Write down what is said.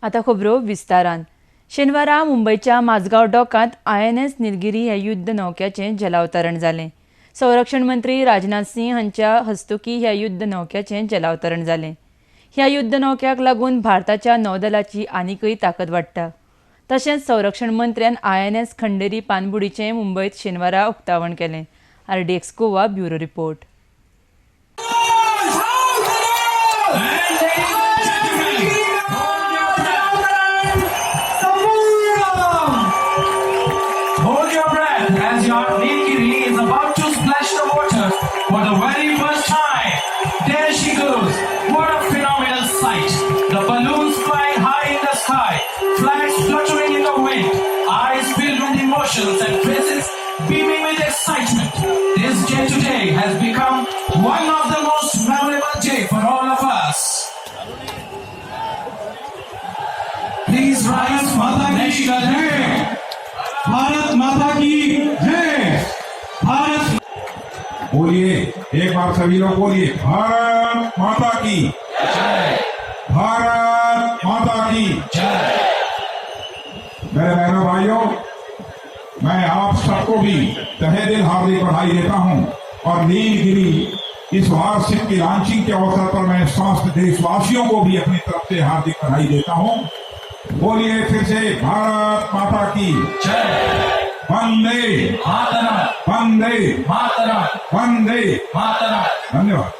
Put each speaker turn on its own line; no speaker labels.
आता खबरो विस्तारान। शेनवारा मुंबईच्या माझगाव डॉकांत INS निलगिरी ह्या युद्ध नौक्याचें जलावतरण जालें। संरक्षण मंत्री राजनाथ सिंह हांच्या हस्तुकीं ह्या युद्ध नौक्याचें जलावतरण जालें। ह्या युद्ध नौक्याक लागून भारताच्या नौदलाची आनीकय ताकद वाडटा। तशेंच संरक्षण मंत्र्यान INS खंडेरी पाणबुडीचें मुंबयत शेनवारा उक्तावण केलें। RDX Goa bureau report.
Hold your breath as your Nilgiri is about to splash the water for the very first time. There she goes. What a phenomenal sight. The balloons flying high in the sky, flags fluttering in the wind, eyes filled with emotions and faces beaming with excitement. This day today has become one of the most memorable days for all of us. Please rise for the national anthem.
Bharat माता की जय। भारत
बोलिए एक बार सभी लोग बोलिए, भारत माता की
जय।
भारत माता की
जय।
मेरे बहनों भाइयों, मैं आप सबको भी तहे दिल हार्दिक बधाई देता हूं और नीलगिरी इस वार्षिक की लॉन्चिंग के अवसर पर मैं समस्त देशवासियों को भी अपनी तरफ से हार्दिक बधाई देता हूं। बोलिए फिर से, भारत माता की
जय।
वंदे
मातरम।
वंदे
मातरम।
वंदे।
मातरम।
धन्यवाद।